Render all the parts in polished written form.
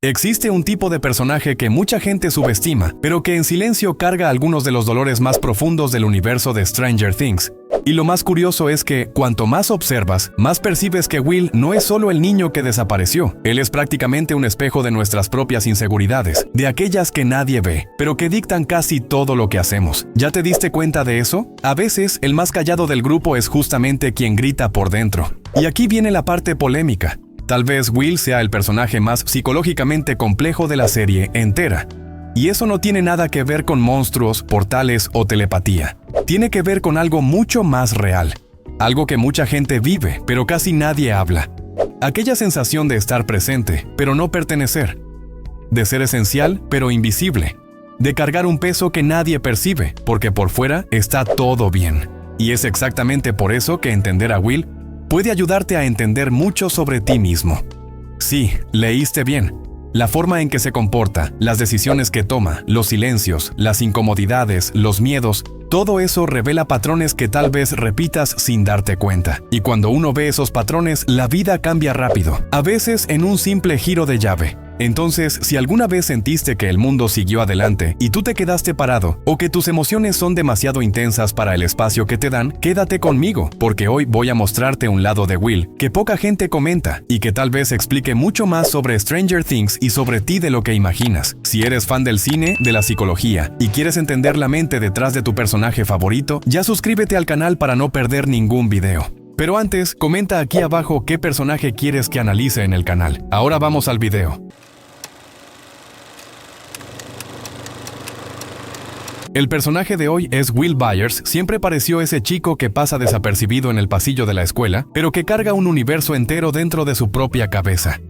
Existe un tipo de personaje que mucha gente subestima, pero que en silencio carga algunos de los dolores más profundos del universo de Stranger Things. Y lo más curioso es que, cuanto más observas, más percibes que Will no es solo el niño que desapareció. Él es prácticamente un espejo de nuestras propias inseguridades, de aquellas que nadie ve, pero que dictan casi todo lo que hacemos. ¿Ya te diste cuenta de eso? A veces, el más callado del grupo es justamente quien grita por dentro. Y aquí viene la parte polémica. Tal vez Will sea el personaje más psicológicamente complejo de la serie entera. Y eso no tiene nada que ver con monstruos, portales o telepatía. Tiene que ver con algo mucho más real. Algo que mucha gente vive, pero casi nadie habla. Aquella sensación de estar presente, pero no pertenecer. De ser esencial, pero invisible. De cargar un peso que nadie percibe, porque por fuera está todo bien. Y es exactamente por eso que entender a Will puede ayudarte a entender mucho sobre ti mismo. Sí, leíste bien. La forma en que se comporta, las decisiones que toma, los silencios, las incomodidades, los miedos, todo eso revela patrones que tal vez repitas sin darte cuenta. Y cuando uno ve esos patrones, la vida cambia rápido, a veces en un simple giro de llave. Entonces, si alguna vez sentiste que el mundo siguió adelante y tú te quedaste parado, o que tus emociones son demasiado intensas para el espacio que te dan, quédate conmigo, porque hoy voy a mostrarte un lado de Will que poca gente comenta y que tal vez explique mucho más sobre Stranger Things y sobre ti de lo que imaginas. Si eres fan del cine, de la psicología y quieres entender la mente detrás de tu personaje favorito, ya suscríbete al canal para no perder ningún video. Pero antes, comenta aquí abajo qué personaje quieres que analice en el canal. Ahora vamos al video. El personaje de hoy es Will Byers. Siempre pareció ese chico que pasa desapercibido en el pasillo de la escuela, pero que carga un universo entero dentro de su propia cabeza.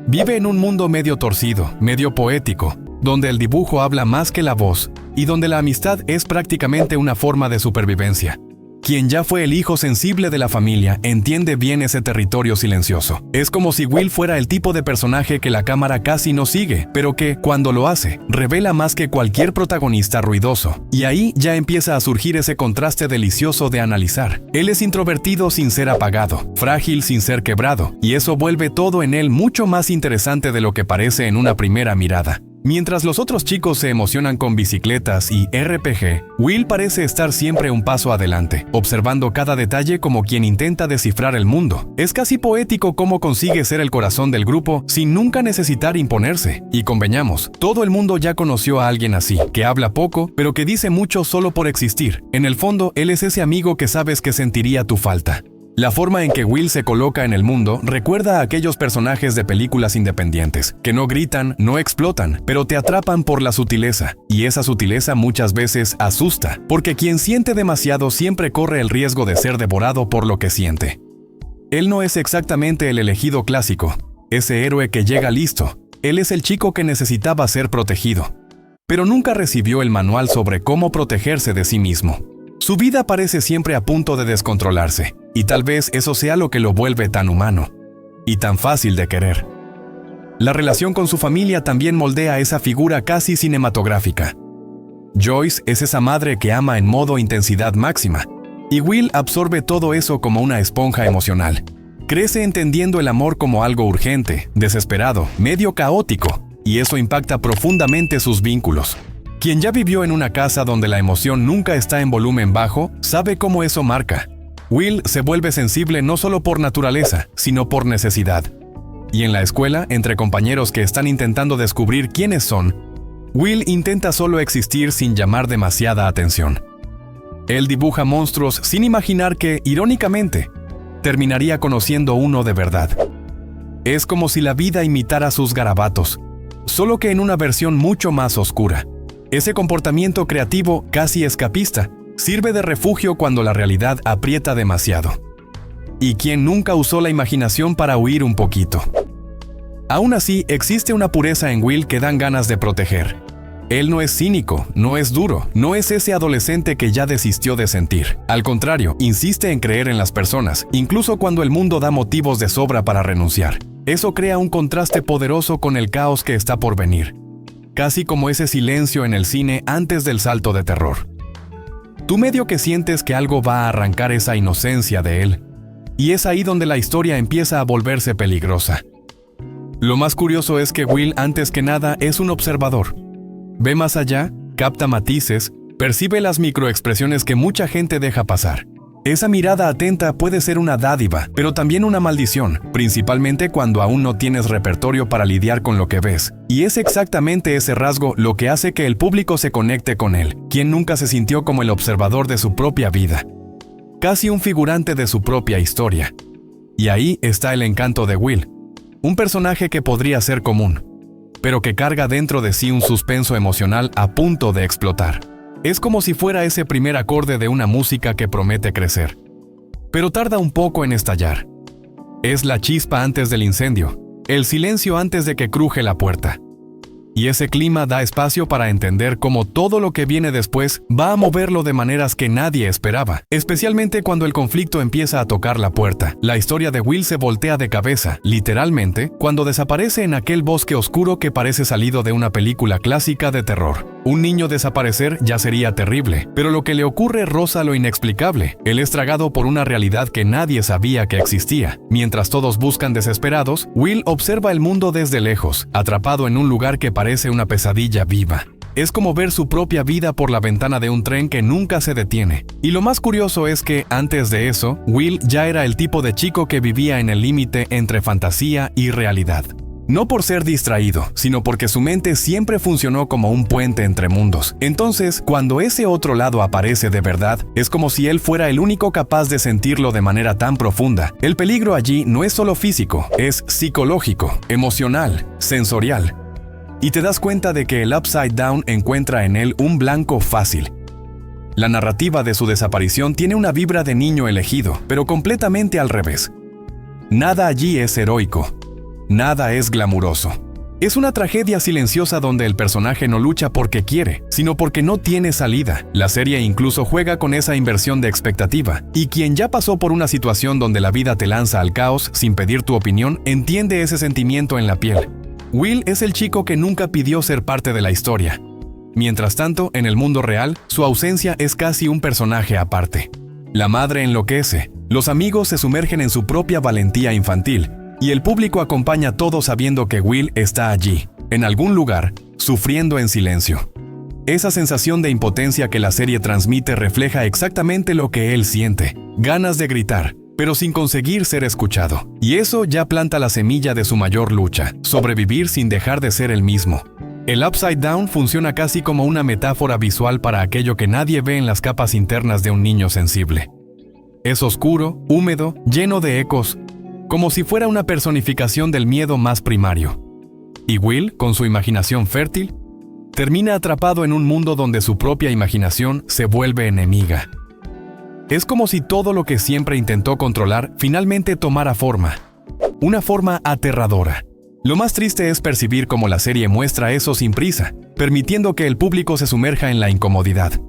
Vive en un mundo medio torcido, medio poético, donde el dibujo habla más que la voz, y donde la amistad es prácticamente una forma de supervivencia. Quien ya fue el hijo sensible de la familia entiende bien ese territorio silencioso. Es como si Will fuera el tipo de personaje que la cámara casi no sigue, pero que, cuando lo hace, revela más que cualquier protagonista ruidoso. Y ahí ya empieza a surgir ese contraste delicioso de analizar. Él es introvertido sin ser apagado, frágil sin ser quebrado, y eso vuelve todo en él mucho más interesante de lo que parece en una primera mirada. Mientras los otros chicos se emocionan con bicicletas y RPG, Will parece estar siempre un paso adelante, observando cada detalle como quien intenta descifrar el mundo. Es casi poético cómo consigue ser el corazón del grupo sin nunca necesitar imponerse. Y convengamos, todo el mundo ya conoció a alguien así, que habla poco, pero que dice mucho solo por existir. En el fondo, él es ese amigo que sabes que sentiría tu falta. La forma en que Will se coloca en el mundo recuerda a aquellos personajes de películas independientes, que no gritan, no explotan, pero te atrapan por la sutileza. Y esa sutileza muchas veces asusta, porque quien siente demasiado siempre corre el riesgo de ser devorado por lo que siente. Él no es exactamente el elegido clásico, ese héroe que llega listo. Él es el chico que necesitaba ser protegido, pero nunca recibió el manual sobre cómo protegerse de sí mismo. Su vida parece siempre a punto de descontrolarse, y tal vez eso sea lo que lo vuelve tan humano y tan fácil de querer. La relación con su familia también moldea esa figura casi cinematográfica. Joyce es esa madre que ama en modo intensidad máxima, y Will absorbe todo eso como una esponja emocional. Crece entendiendo el amor como algo urgente, desesperado, medio caótico, y eso impacta profundamente sus vínculos. Quien ya vivió en una casa donde la emoción nunca está en volumen bajo, sabe cómo eso marca. Will se vuelve sensible no solo por naturaleza, sino por necesidad. Y en la escuela, entre compañeros que están intentando descubrir quiénes son, Will intenta solo existir sin llamar demasiada atención. Él dibuja monstruos sin imaginar que, irónicamente, terminaría conociendo uno de verdad. Es como si la vida imitara sus garabatos, solo que en una versión mucho más oscura. Ese comportamiento creativo, casi escapista, sirve de refugio cuando la realidad aprieta demasiado. ¿Y quién nunca usó la imaginación para huir un poquito? Aún así, existe una pureza en Will que dan ganas de proteger. Él no es cínico, no es duro, no es ese adolescente que ya desistió de sentir. Al contrario, insiste en creer en las personas, incluso cuando el mundo da motivos de sobra para renunciar. Eso crea un contraste poderoso con el caos que está por venir. Casi como ese silencio en el cine antes del salto de terror. Tú medio que sientes que algo va a arrancar esa inocencia de él, y es ahí donde la historia empieza a volverse peligrosa. Lo más curioso es que Will, antes que nada, es un observador. Ve más allá, capta matices, percibe las microexpresiones que mucha gente deja pasar. Esa mirada atenta puede ser una dádiva, pero también una maldición, principalmente cuando aún no tienes repertorio para lidiar con lo que ves. Y es exactamente ese rasgo lo que hace que el público se conecte con él, quien nunca se sintió como el observador de su propia vida. Casi un figurante de su propia historia. Y ahí está el encanto de Will. Un personaje que podría ser común, pero que carga dentro de sí un suspenso emocional a punto de explotar. Es como si fuera ese primer acorde de una música que promete crecer, pero tarda un poco en estallar. Es la chispa antes del incendio, el silencio antes de que cruje la puerta. Y ese clima da espacio para entender cómo todo lo que viene después va a moverlo de maneras que nadie esperaba, especialmente cuando el conflicto empieza a tocar la puerta. La historia de Will se voltea de cabeza, literalmente, cuando desaparece en aquel bosque oscuro que parece salido de una película clásica de terror. Un niño desaparecer ya sería terrible, pero lo que le ocurre roza lo inexplicable. Él es tragado por una realidad que nadie sabía que existía. Mientras todos buscan desesperados, Will observa el mundo desde lejos, atrapado en un lugar que parece una pesadilla viva. Es como ver su propia vida por la ventana de un tren que nunca se detiene. Y lo más curioso es que, antes de eso, Will ya era el tipo de chico que vivía en el límite entre fantasía y realidad. No por ser distraído, sino porque su mente siempre funcionó como un puente entre mundos. Entonces, cuando ese otro lado aparece de verdad, es como si él fuera el único capaz de sentirlo de manera tan profunda. El peligro allí no es solo físico, es psicológico, emocional, sensorial. Y te das cuenta de que el Upside Down encuentra en él un blanco fácil. La narrativa de su desaparición tiene una vibra de niño elegido, pero completamente al revés. Nada allí es heroico. Nada es glamuroso. Es una tragedia silenciosa donde el personaje no lucha porque quiere, sino porque no tiene salida. La serie incluso juega con esa inversión de expectativa, y quien ya pasó por una situación donde la vida te lanza al caos sin pedir tu opinión, entiende ese sentimiento en la piel. Will es el chico que nunca pidió ser parte de la historia. Mientras tanto, en el mundo real, su ausencia es casi un personaje aparte. La madre enloquece, los amigos se sumergen en su propia valentía infantil, y el público acompaña todo sabiendo que Will está allí, en algún lugar, sufriendo en silencio. Esa sensación de impotencia que la serie transmite refleja exactamente lo que él siente, ganas de gritar, pero sin conseguir ser escuchado. Y eso ya planta la semilla de su mayor lucha, sobrevivir sin dejar de ser el mismo. El Upside Down funciona casi como una metáfora visual para aquello que nadie ve en las capas internas de un niño sensible. Es oscuro, húmedo, lleno de ecos, como si fuera una personificación del miedo más primario. Y Will, con su imaginación fértil, termina atrapado en un mundo donde su propia imaginación se vuelve enemiga. Es como si todo lo que siempre intentó controlar finalmente tomara forma. Una forma aterradora. Lo más triste es percibir cómo la serie muestra eso sin prisa, permitiendo que el público se sumerja en la incomodidad.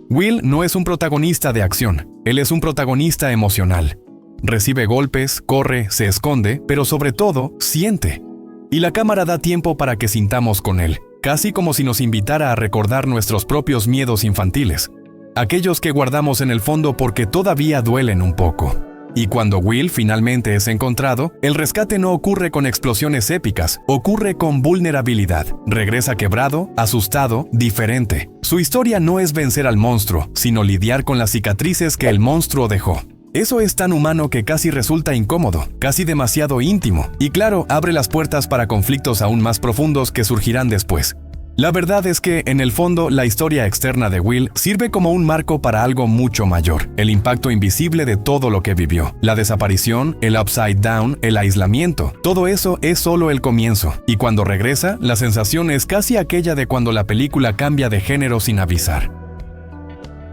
Will no es un protagonista de acción, él es un protagonista emocional. Recibe golpes, corre, se esconde, pero sobre todo, siente. Y la cámara da tiempo para que sintamos con él, casi como si nos invitara a recordar nuestros propios miedos infantiles, aquellos que guardamos en el fondo porque todavía duelen un poco. Y cuando Will finalmente es encontrado, el rescate no ocurre con explosiones épicas, ocurre con vulnerabilidad. Regresa quebrado, asustado, diferente. Su historia no es vencer al monstruo, sino lidiar con las cicatrices que el monstruo dejó. Eso es tan humano que casi resulta incómodo, casi demasiado íntimo, y claro, abre las puertas para conflictos aún más profundos que surgirán después. La verdad es que, en el fondo, la historia externa de Will sirve como un marco para algo mucho mayor, el impacto invisible de todo lo que vivió. La desaparición, el Upside Down, el aislamiento, todo eso es solo el comienzo, y cuando regresa, la sensación es casi aquella de cuando la película cambia de género sin avisar.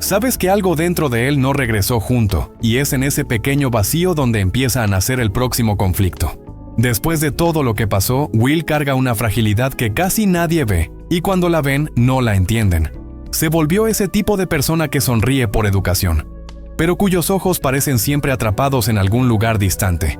Sabes que algo dentro de él no regresó junto, y es en ese pequeño vacío donde empieza a nacer el próximo conflicto. Después de todo lo que pasó, Will carga una fragilidad que casi nadie ve, y cuando la ven, no la entienden. Se volvió ese tipo de persona que sonríe por educación, pero cuyos ojos parecen siempre atrapados en algún lugar distante.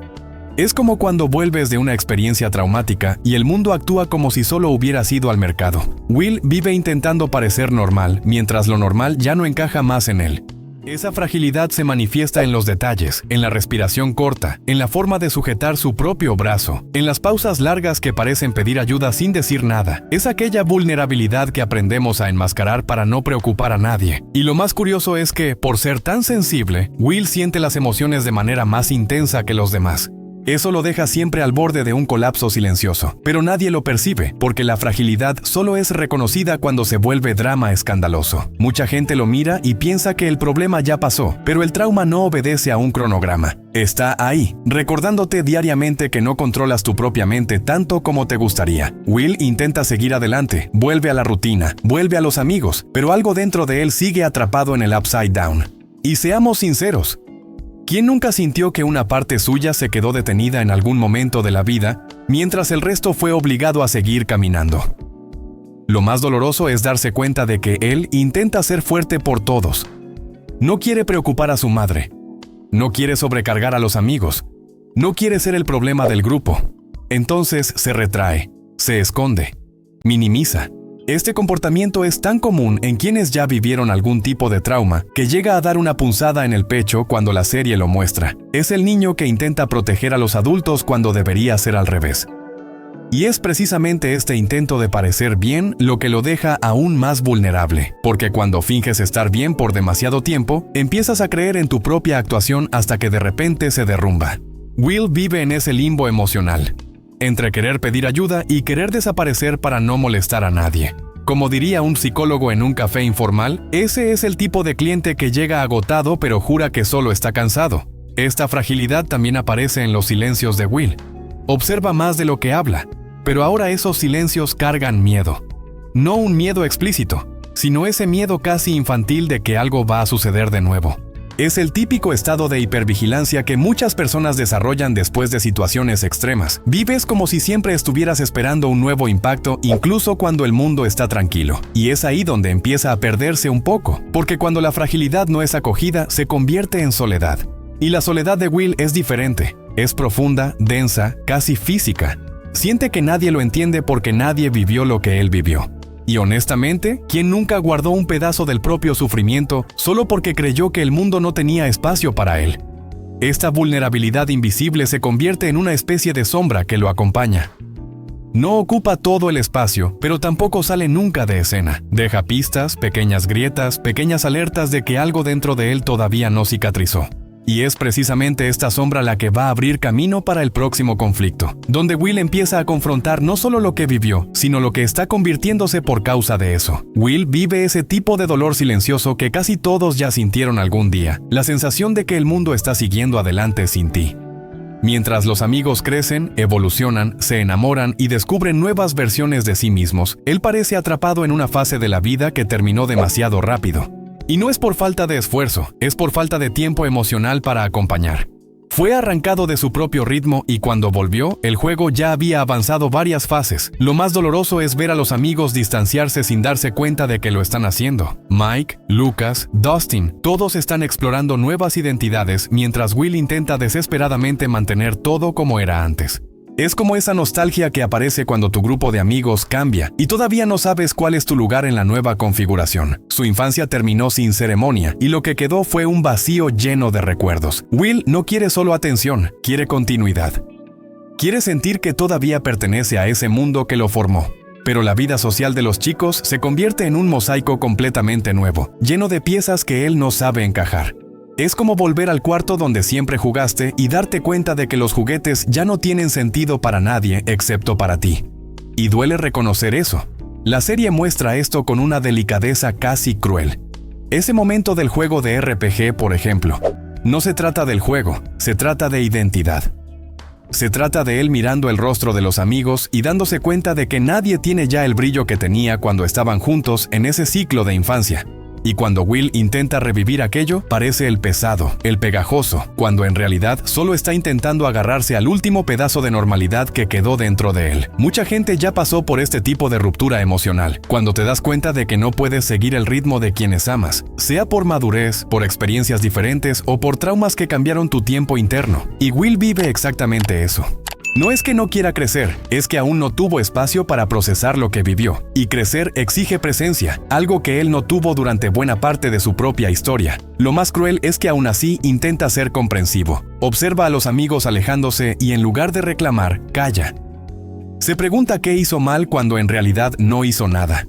Es como cuando vuelves de una experiencia traumática y el mundo actúa como si solo hubieras ido al mercado. Will vive intentando parecer normal, mientras lo normal ya no encaja más en él. Esa fragilidad se manifiesta en los detalles, en la respiración corta, en la forma de sujetar su propio brazo, en las pausas largas que parecen pedir ayuda sin decir nada. Es aquella vulnerabilidad que aprendemos a enmascarar para no preocupar a nadie. Y lo más curioso es que, por ser tan sensible, Will siente las emociones de manera más intensa que los demás. Eso lo deja siempre al borde de un colapso silencioso, pero nadie lo percibe, porque la fragilidad solo es reconocida cuando se vuelve drama escandaloso. Mucha gente lo mira y piensa que el problema ya pasó, pero el trauma no obedece a un cronograma. Está ahí, recordándote diariamente que no controlas tu propia mente tanto como te gustaría. Will intenta seguir adelante, vuelve a la rutina, vuelve a los amigos, pero algo dentro de él sigue atrapado en el upside down. Y seamos sinceros, ¿quién nunca sintió que una parte suya se quedó detenida en algún momento de la vida, mientras el resto fue obligado a seguir caminando? Lo más doloroso es darse cuenta de que él intenta ser fuerte por todos. No quiere preocupar a su madre. No quiere sobrecargar a los amigos. No quiere ser el problema del grupo. Entonces se retrae, se esconde, minimiza. Este comportamiento es tan común en quienes ya vivieron algún tipo de trauma que llega a dar una punzada en el pecho cuando la serie lo muestra. Es el niño que intenta proteger a los adultos cuando debería ser al revés. Y es precisamente este intento de parecer bien lo que lo deja aún más vulnerable, porque cuando finges estar bien por demasiado tiempo, empiezas a creer en tu propia actuación hasta que de repente se derrumba. Will vive en ese limbo emocional, entre querer pedir ayuda y querer desaparecer para no molestar a nadie. Como diría un psicólogo en un café informal, ese es el tipo de cliente que llega agotado pero jura que solo está cansado. Esta fragilidad también aparece en los silencios de Will. Observa más de lo que habla, pero ahora esos silencios cargan miedo. No un miedo explícito, sino ese miedo casi infantil de que algo va a suceder de nuevo. Es el típico estado de hipervigilancia que muchas personas desarrollan después de situaciones extremas. Vives como si siempre estuvieras esperando un nuevo impacto, incluso cuando el mundo está tranquilo. Y es ahí donde empieza a perderse un poco, porque cuando la fragilidad no es acogida, se convierte en soledad. Y la soledad de Will es diferente. Es profunda, densa, casi física. Siente que nadie lo entiende porque nadie vivió lo que él vivió. Y honestamente, ¿quién nunca guardó un pedazo del propio sufrimiento solo porque creyó que el mundo no tenía espacio para él? Esta vulnerabilidad invisible se convierte en una especie de sombra que lo acompaña. No ocupa todo el espacio, pero tampoco sale nunca de escena. Deja pistas, pequeñas grietas, pequeñas alertas de que algo dentro de él todavía no cicatrizó. Y es precisamente esta sombra la que va a abrir camino para el próximo conflicto, donde Will empieza a confrontar no solo lo que vivió, sino lo que está convirtiéndose por causa de eso. Will vive ese tipo de dolor silencioso que casi todos ya sintieron algún día, la sensación de que el mundo está siguiendo adelante sin ti. Mientras los amigos crecen, evolucionan, se enamoran y descubren nuevas versiones de sí mismos, él parece atrapado en una fase de la vida que terminó demasiado rápido. Y no es por falta de esfuerzo, es por falta de tiempo emocional para acompañar. Fue arrancado de su propio ritmo y cuando volvió, el juego ya había avanzado varias fases. Lo más doloroso es ver a los amigos distanciarse sin darse cuenta de que lo están haciendo. Mike, Lucas, Dustin, todos están explorando nuevas identidades mientras Will intenta desesperadamente mantener todo como era antes. Es como esa nostalgia que aparece cuando tu grupo de amigos cambia y todavía no sabes cuál es tu lugar en la nueva configuración. Su infancia terminó sin ceremonia y lo que quedó fue un vacío lleno de recuerdos. Will no quiere solo atención, quiere continuidad. Quiere sentir que todavía pertenece a ese mundo que lo formó. Pero la vida social de los chicos se convierte en un mosaico completamente nuevo, lleno de piezas que él no sabe encajar. Es como volver al cuarto donde siempre jugaste y darte cuenta de que los juguetes ya no tienen sentido para nadie excepto para ti. Y duele reconocer eso. La serie muestra esto con una delicadeza casi cruel. Ese momento del juego de RPG, por ejemplo, no se trata del juego, se trata de identidad. Se trata de él mirando el rostro de los amigos y dándose cuenta de que nadie tiene ya el brillo que tenía cuando estaban juntos en ese ciclo de infancia. Y cuando Will intenta revivir aquello, parece el pesado, el pegajoso, cuando en realidad solo está intentando agarrarse al último pedazo de normalidad que quedó dentro de él. Mucha gente ya pasó por este tipo de ruptura emocional, cuando te das cuenta de que no puedes seguir el ritmo de quienes amas, sea por madurez, por experiencias diferentes o por traumas que cambiaron tu tiempo interno. Y Will vive exactamente eso. No es que no quiera crecer, es que aún no tuvo espacio para procesar lo que vivió. Y crecer exige presencia, algo que él no tuvo durante buena parte de su propia historia. Lo más cruel es que aún así intenta ser comprensivo. Observa a los amigos alejándose y en lugar de reclamar, calla. Se pregunta qué hizo mal cuando en realidad no hizo nada.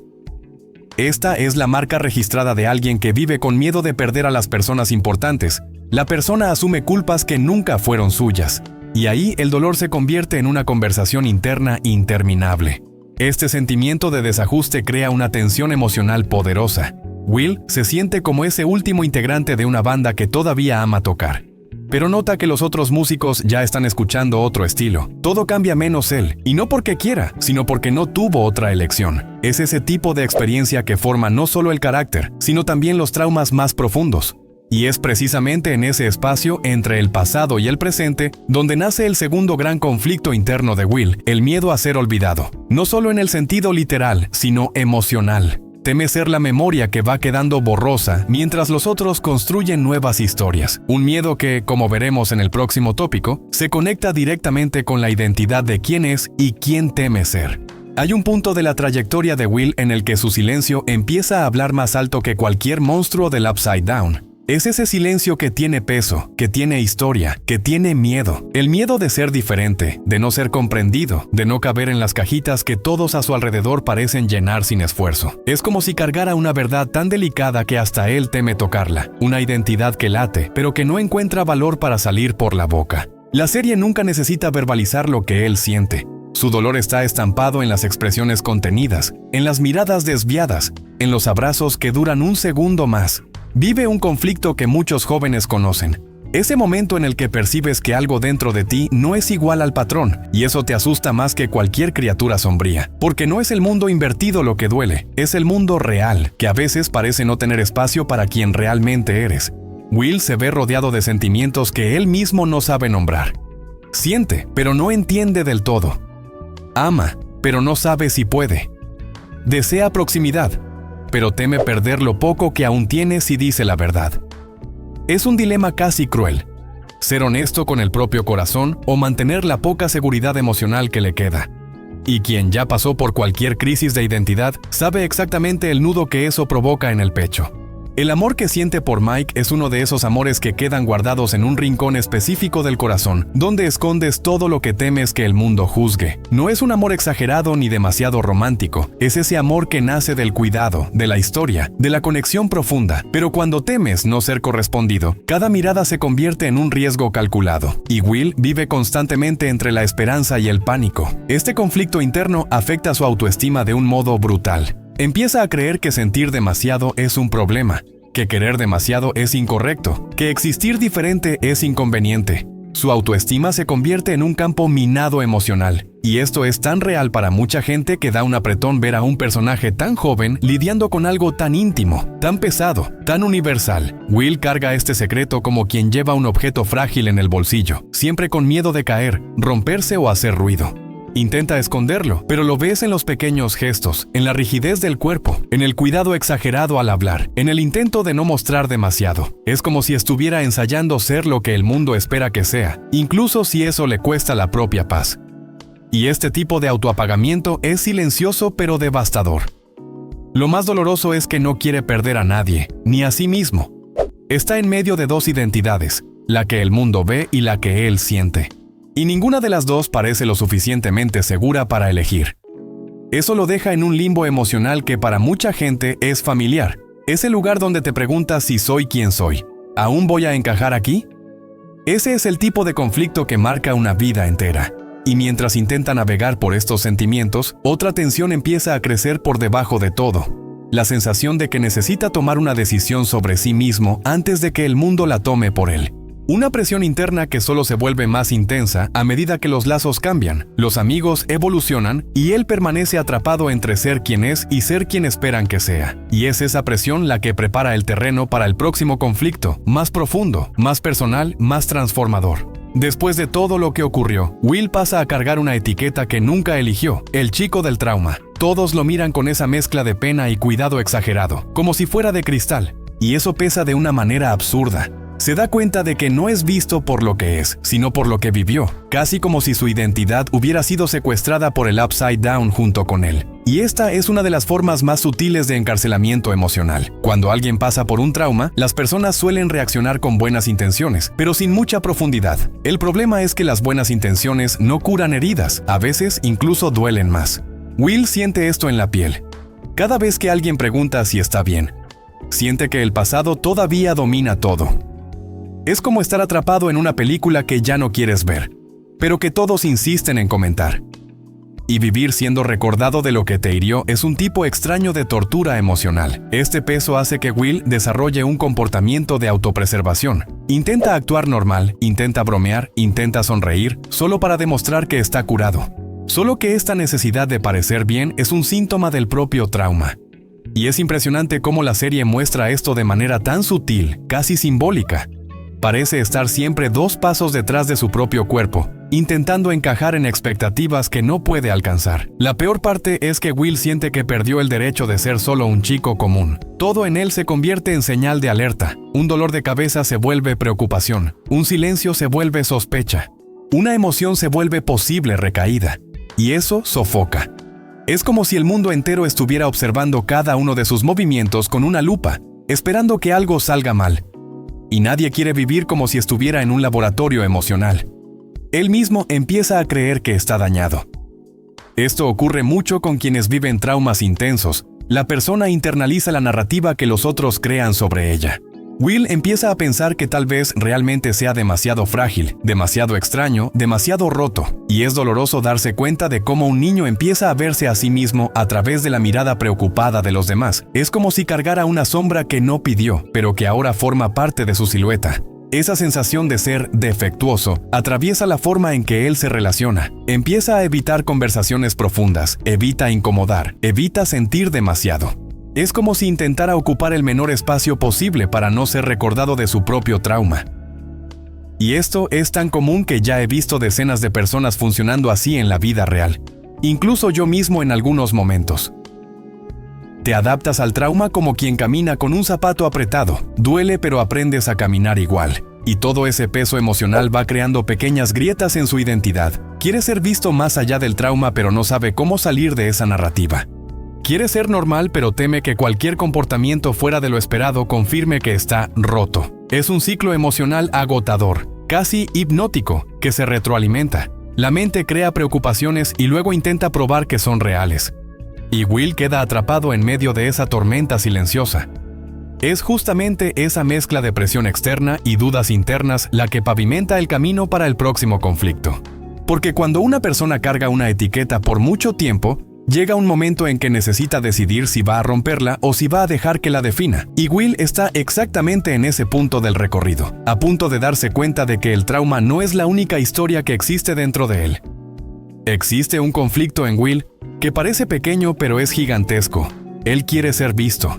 Esta es la marca registrada de alguien que vive con miedo de perder a las personas importantes. La persona asume culpas que nunca fueron suyas. Y ahí el dolor se convierte en una conversación interna interminable. Este sentimiento de desajuste crea una tensión emocional poderosa. Will se siente como ese último integrante de una banda que todavía ama tocar. Pero nota que los otros músicos ya están escuchando otro estilo. Todo cambia menos él, y no porque quiera, sino porque no tuvo otra elección. Es ese tipo de experiencia que forma no solo el carácter, sino también los traumas más profundos. Y es precisamente en ese espacio entre el pasado y el presente donde nace el segundo gran conflicto interno de Will, el miedo a ser olvidado. No solo en el sentido literal, sino emocional. Teme ser la memoria que va quedando borrosa mientras los otros construyen nuevas historias. Un miedo que, como veremos en el próximo tópico, se conecta directamente con la identidad de quién es y quién teme ser. Hay un punto de la trayectoria de Will en el que su silencio empieza a hablar más alto que cualquier monstruo del Upside Down. Es ese silencio que tiene peso, que tiene historia, que tiene miedo. El miedo de ser diferente, de no ser comprendido, de no caber en las cajitas que todos a su alrededor parecen llenar sin esfuerzo. Es como si cargara una verdad tan delicada que hasta él teme tocarla. Una identidad que late, pero que no encuentra valor para salir por la boca. La serie nunca necesita verbalizar lo que él siente. Su dolor está estampado en las expresiones contenidas, en las miradas desviadas, en los abrazos que duran un segundo más. Vive un conflicto que muchos jóvenes conocen. Ese momento en el que percibes que algo dentro de ti no es igual al patrón, y eso te asusta más que cualquier criatura sombría. Porque no es el mundo invertido lo que duele, es el mundo real, que a veces parece no tener espacio para quien realmente eres. Will se ve rodeado de sentimientos que él mismo no sabe nombrar. Siente, pero no entiende del todo. Ama, pero no sabe si puede. Desea proximidad, pero teme perder lo poco que aún tiene si dice la verdad. Es un dilema casi cruel. Ser honesto con el propio corazón o mantener la poca seguridad emocional que le queda. Y quien ya pasó por cualquier crisis de identidad sabe exactamente el nudo que eso provoca en el pecho. El amor que siente por Mike es uno de esos amores que quedan guardados en un rincón específico del corazón, donde escondes todo lo que temes que el mundo juzgue. No es un amor exagerado ni demasiado romántico, es ese amor que nace del cuidado, de la historia, de la conexión profunda. Pero cuando temes no ser correspondido, cada mirada se convierte en un riesgo calculado, y Will vive constantemente entre la esperanza y el pánico. Este conflicto interno afecta su autoestima de un modo brutal. Empieza a creer que sentir demasiado es un problema, que querer demasiado es incorrecto, que existir diferente es inconveniente. Su autoestima se convierte en un campo minado emocional, y esto es tan real para mucha gente que da un apretón ver a un personaje tan joven lidiando con algo tan íntimo, tan pesado, tan universal. Will carga este secreto como quien lleva un objeto frágil en el bolsillo, siempre con miedo de caer, romperse o hacer ruido. Intenta esconderlo, pero lo ves en los pequeños gestos, en la rigidez del cuerpo, en el cuidado exagerado al hablar, en el intento de no mostrar demasiado. Es como si estuviera ensayando ser lo que el mundo espera que sea, incluso si eso le cuesta la propia paz. Y este tipo de autoapagamiento es silencioso pero devastador. Lo más doloroso es que no quiere perder a nadie, ni a sí mismo. Está en medio de dos identidades, la que el mundo ve y la que él siente. Y ninguna de las dos parece lo suficientemente segura para elegir. Eso lo deja en un limbo emocional que para mucha gente es familiar. Es el lugar donde te preguntas si soy quien soy. ¿Aún voy a encajar aquí? Ese es el tipo de conflicto que marca una vida entera. Y mientras intenta navegar por estos sentimientos, otra tensión empieza a crecer por debajo de todo. La sensación de que necesita tomar una decisión sobre sí mismo antes de que el mundo la tome por él. Una presión interna que solo se vuelve más intensa a medida que los lazos cambian, los amigos evolucionan y él permanece atrapado entre ser quien es y ser quien esperan que sea. Y es esa presión la que prepara el terreno para el próximo conflicto, más profundo, más personal, más transformador. Después de todo lo que ocurrió, Will pasa a cargar una etiqueta que nunca eligió, el chico del trauma. Todos lo miran con esa mezcla de pena y cuidado exagerado, como si fuera de cristal. Y eso pesa de una manera absurda. Se da cuenta de que no es visto por lo que es, sino por lo que vivió, casi como si su identidad hubiera sido secuestrada por el Upside Down junto con él. Y esta es una de las formas más sutiles de encarcelamiento emocional. Cuando alguien pasa por un trauma, las personas suelen reaccionar con buenas intenciones, pero sin mucha profundidad. El problema es que las buenas intenciones no curan heridas, a veces incluso duelen más. Will siente esto en la piel. Cada vez que alguien pregunta si está bien, siente que el pasado todavía domina todo. Es como estar atrapado en una película que ya no quieres ver, pero que todos insisten en comentar. Y vivir siendo recordado de lo que te hirió es un tipo extraño de tortura emocional. Este peso hace que Will desarrolle un comportamiento de autopreservación. Intenta actuar normal, intenta bromear, intenta sonreír, solo para demostrar que está curado. Solo que esta necesidad de parecer bien es un síntoma del propio trauma. Y es impresionante cómo la serie muestra esto de manera tan sutil, casi simbólica. Parece estar siempre 2 pasos detrás de su propio cuerpo, intentando encajar en expectativas que no puede alcanzar. La peor parte es que Will siente que perdió el derecho de ser solo un chico común. Todo en él se convierte en señal de alerta. Un dolor de cabeza se vuelve preocupación. Un silencio se vuelve sospecha. Una emoción se vuelve posible recaída. Y eso sofoca. Es como si el mundo entero estuviera observando cada uno de sus movimientos con una lupa, esperando que algo salga mal. Y nadie quiere vivir como si estuviera en un laboratorio emocional. Él mismo empieza a creer que está dañado. Esto ocurre mucho con quienes viven traumas intensos. La persona internaliza la narrativa que los otros crean sobre ella. Will empieza a pensar que tal vez realmente sea demasiado frágil, demasiado extraño, demasiado roto. Y es doloroso darse cuenta de cómo un niño empieza a verse a sí mismo a través de la mirada preocupada de los demás. Es como si cargara una sombra que no pidió, pero que ahora forma parte de su silueta. Esa sensación de ser defectuoso atraviesa la forma en que él se relaciona. Empieza a evitar conversaciones profundas, evita incomodar, evita sentir demasiado. Es como si intentara ocupar el menor espacio posible para no ser recordado de su propio trauma. Y esto es tan común que ya he visto decenas de personas funcionando así en la vida real, incluso yo mismo en algunos momentos. Te adaptas al trauma como quien camina con un zapato apretado. Duele, pero aprendes a caminar igual. Y todo ese peso emocional va creando pequeñas grietas en su identidad. Quiere ser visto más allá del trauma, pero no sabe cómo salir de esa narrativa. Quiere ser normal, pero teme que cualquier comportamiento fuera de lo esperado confirme que está roto. Es un ciclo emocional agotador, casi hipnótico, que se retroalimenta. La mente crea preocupaciones y luego intenta probar que son reales. Y Will queda atrapado en medio de esa tormenta silenciosa. Es justamente esa mezcla de presión externa y dudas internas la que pavimenta el camino para el próximo conflicto. Porque cuando una persona carga una etiqueta por mucho tiempo, llega un momento en que necesita decidir si va a romperla o si va a dejar que la defina. Y Will está exactamente en ese punto del recorrido, a punto de darse cuenta de que el trauma no es la única historia que existe dentro de él. Existe un conflicto en Will que parece pequeño pero es gigantesco. Él quiere ser visto.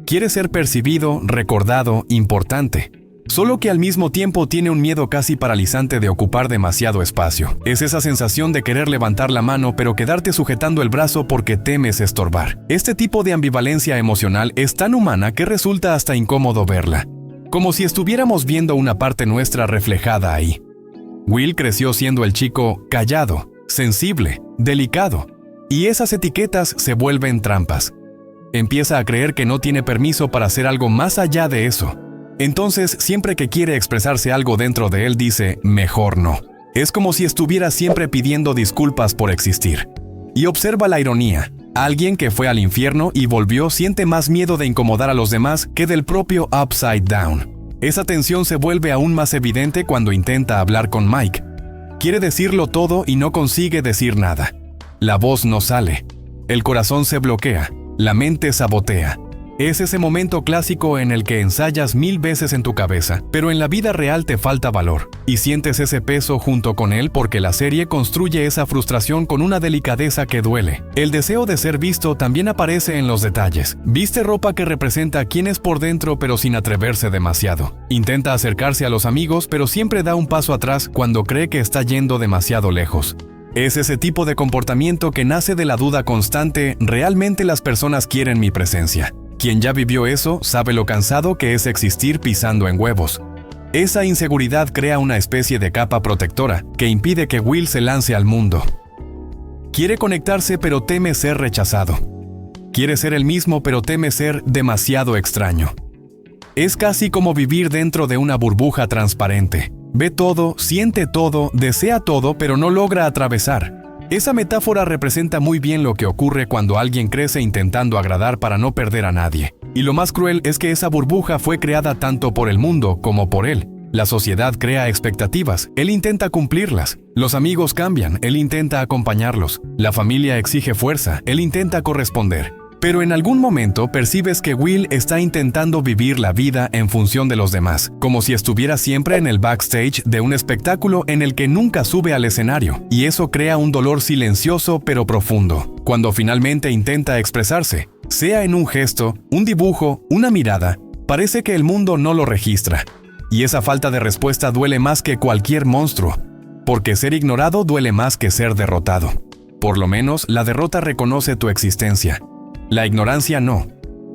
Quiere ser percibido, recordado, importante. Solo que al mismo tiempo tiene un miedo casi paralizante de ocupar demasiado espacio. Es esa sensación de querer levantar la mano pero quedarte sujetando el brazo porque temes estorbar. Este tipo de ambivalencia emocional es tan humana que resulta hasta incómodo verla. Como si estuviéramos viendo una parte nuestra reflejada ahí. Will creció siendo el chico callado, sensible, delicado. Y esas etiquetas se vuelven trampas. Empieza a creer que no tiene permiso para hacer algo más allá de eso. Entonces, siempre que quiere expresarse algo dentro de él, dice, mejor no. Es como si estuviera siempre pidiendo disculpas por existir. Y observa la ironía. Alguien que fue al infierno y volvió siente más miedo de incomodar a los demás que del propio Upside Down. Esa tensión se vuelve aún más evidente cuando intenta hablar con Mike. Quiere decirlo todo y no consigue decir nada. La voz no sale. El corazón se bloquea. La mente sabotea. Es ese momento clásico en el que ensayas 1000 veces en tu cabeza, pero en la vida real te falta valor, y sientes ese peso junto con él porque la serie construye esa frustración con una delicadeza que duele. El deseo de ser visto también aparece en los detalles. Viste ropa que representa quién es por dentro pero sin atreverse demasiado. Intenta acercarse a los amigos pero siempre da un paso atrás cuando cree que está yendo demasiado lejos. Es ese tipo de comportamiento que nace de la duda constante, ¿realmente las personas quieren mi presencia? Quien ya vivió eso sabe lo cansado que es existir pisando en huevos. Esa inseguridad crea una especie de capa protectora que impide que Will se lance al mundo. Quiere conectarse pero teme ser rechazado. Quiere ser el mismo pero teme ser demasiado extraño. Es casi como vivir dentro de una burbuja transparente. Ve todo, siente todo, desea todo, pero no logra atravesar. Esa metáfora representa muy bien lo que ocurre cuando alguien crece intentando agradar para no perder a nadie. Y lo más cruel es que esa burbuja fue creada tanto por el mundo como por él. La sociedad crea expectativas, él intenta cumplirlas. Los amigos cambian, él intenta acompañarlos. La familia exige fuerza, él intenta corresponder. Pero en algún momento percibes que Will está intentando vivir la vida en función de los demás, como si estuviera siempre en el backstage de un espectáculo en el que nunca sube al escenario, y eso crea un dolor silencioso pero profundo. Cuando finalmente intenta expresarse, sea en un gesto, un dibujo, una mirada, parece que el mundo no lo registra. Y esa falta de respuesta duele más que cualquier monstruo, porque ser ignorado duele más que ser derrotado. Por lo menos la derrota reconoce tu existencia. La ignorancia no.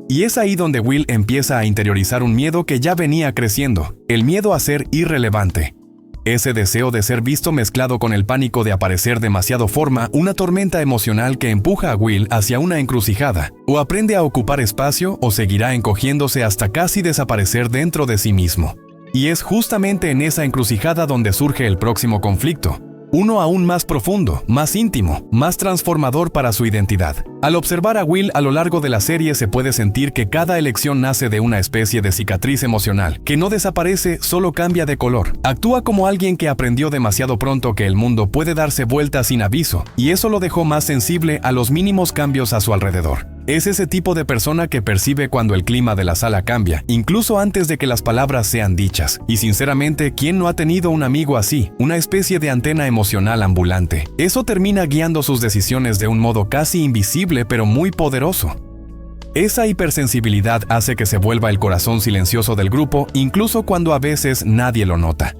Y es ahí donde Will empieza a interiorizar un miedo que ya venía creciendo, el miedo a ser irrelevante. Ese deseo de ser visto mezclado con el pánico de aparecer demasiado forma una tormenta emocional que empuja a Will hacia una encrucijada. O aprende a ocupar espacio o seguirá encogiéndose hasta casi desaparecer dentro de sí mismo. Y es justamente en esa encrucijada donde surge el próximo conflicto. Uno aún más profundo, más íntimo, más transformador para su identidad. Al observar a Will a lo largo de la serie se puede sentir que cada elección nace de una especie de cicatriz emocional, que no desaparece, solo cambia de color. Actúa como alguien que aprendió demasiado pronto que el mundo puede darse vuelta sin aviso, y eso lo dejó más sensible a los mínimos cambios a su alrededor. Es ese tipo de persona que percibe cuando el clima de la sala cambia, incluso antes de que las palabras sean dichas. Y sinceramente, ¿quién no ha tenido un amigo así? Una especie de antena emocional ambulante. Eso termina guiando sus decisiones de un modo casi invisible pero muy poderoso. Esa hipersensibilidad hace que se vuelva el corazón silencioso del grupo, incluso cuando a veces nadie lo nota.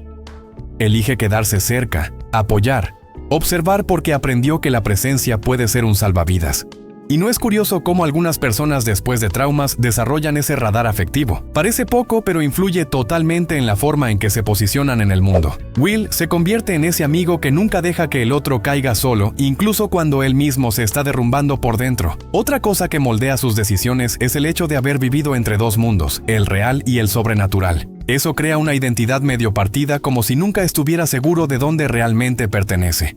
Elige quedarse cerca, apoyar, observar porque aprendió que la presencia puede ser un salvavidas. Y no es curioso cómo algunas personas después de traumas desarrollan ese radar afectivo. Parece poco, pero influye totalmente en la forma en que se posicionan en el mundo. Will se convierte en ese amigo que nunca deja que el otro caiga solo, incluso cuando él mismo se está derrumbando por dentro. Otra cosa que moldea sus decisiones es el hecho de haber vivido entre dos mundos, el real y el sobrenatural. Eso crea una identidad medio partida, como si nunca estuviera seguro de dónde realmente pertenece.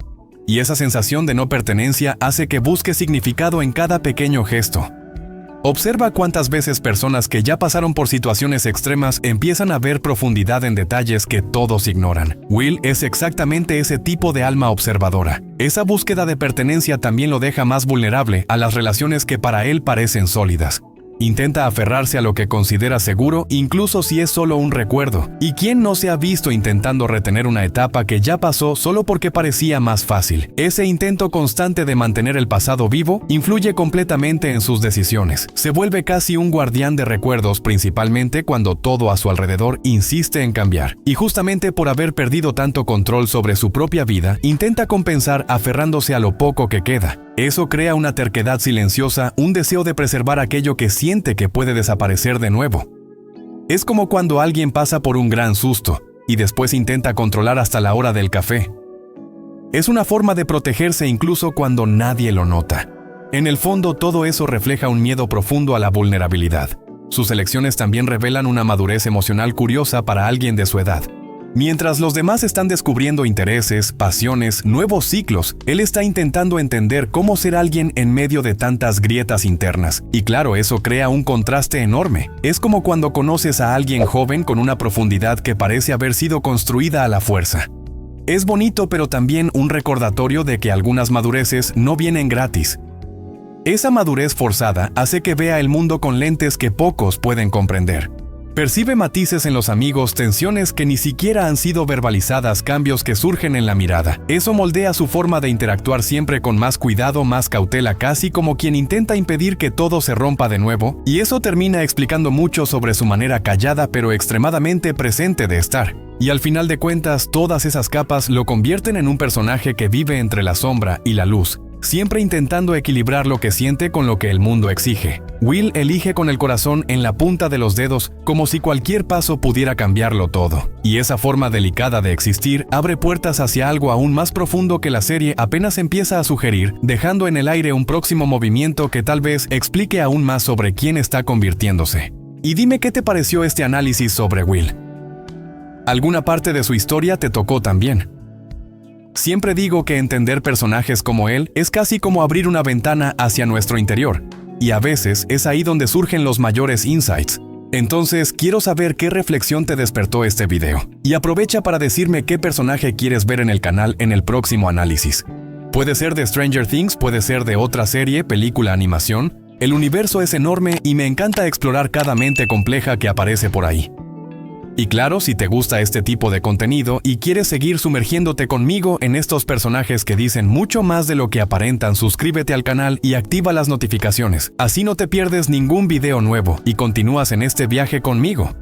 Y esa sensación de no pertenencia hace que busque significado en cada pequeño gesto. Observa cuántas veces personas que ya pasaron por situaciones extremas empiezan a ver profundidad en detalles que todos ignoran. Will es exactamente ese tipo de alma observadora. Esa búsqueda de pertenencia también lo deja más vulnerable a las relaciones que para él parecen sólidas. Intenta aferrarse a lo que considera seguro, incluso si es solo un recuerdo. ¿Y quién no se ha visto intentando retener una etapa que ya pasó solo porque parecía más fácil? Ese intento constante de mantener el pasado vivo influye completamente en sus decisiones. Se vuelve casi un guardián de recuerdos, principalmente cuando todo a su alrededor insiste en cambiar. Y justamente por haber perdido tanto control sobre su propia vida, intenta compensar aferrándose a lo poco que queda. Eso crea una terquedad silenciosa, un deseo de preservar aquello que siente que puede desaparecer de nuevo. Es como cuando alguien pasa por un gran susto y después intenta controlar hasta la hora del café. Es una forma de protegerse incluso cuando nadie lo nota. En el fondo, todo eso refleja un miedo profundo a la vulnerabilidad. Sus elecciones también revelan una madurez emocional curiosa para alguien de su edad. Mientras los demás están descubriendo intereses, pasiones, nuevos ciclos, él está intentando entender cómo ser alguien en medio de tantas grietas internas. Y claro, eso crea un contraste enorme. Es como cuando conoces a alguien joven con una profundidad que parece haber sido construida a la fuerza. Es bonito, pero también un recordatorio de que algunas madureces no vienen gratis. Esa madurez forzada hace que vea el mundo con lentes que pocos pueden comprender. Percibe matices en los amigos, tensiones que ni siquiera han sido verbalizadas, cambios que surgen en la mirada. Eso moldea su forma de interactuar siempre con más cuidado, más cautela, casi como quien intenta impedir que todo se rompa de nuevo, y eso termina explicando mucho sobre su manera callada pero extremadamente presente de estar. Y al final de cuentas, todas esas capas lo convierten en un personaje que vive entre la sombra y la luz, siempre intentando equilibrar lo que siente con lo que el mundo exige. Will elige con el corazón en la punta de los dedos, como si cualquier paso pudiera cambiarlo todo. Y esa forma delicada de existir abre puertas hacia algo aún más profundo que la serie apenas empieza a sugerir, dejando en el aire un próximo movimiento que tal vez explique aún más sobre quién está convirtiéndose. Y dime qué te pareció este análisis sobre Will. ¿Alguna parte de su historia te tocó también? Siempre digo que entender personajes como él es casi como abrir una ventana hacia nuestro interior, y a veces es ahí donde surgen los mayores insights. Entonces, quiero saber qué reflexión te despertó este video, y aprovecha para decirme qué personaje quieres ver en el canal en el próximo análisis. Puede ser de Stranger Things, puede ser de otra serie, película, animación. El universo es enorme y me encanta explorar cada mente compleja que aparece por ahí. Y claro, si te gusta este tipo de contenido y quieres seguir sumergiéndote conmigo en estos personajes que dicen mucho más de lo que aparentan, suscríbete al canal y activa las notificaciones. Así no te pierdes ningún video nuevo y continúas en este viaje conmigo.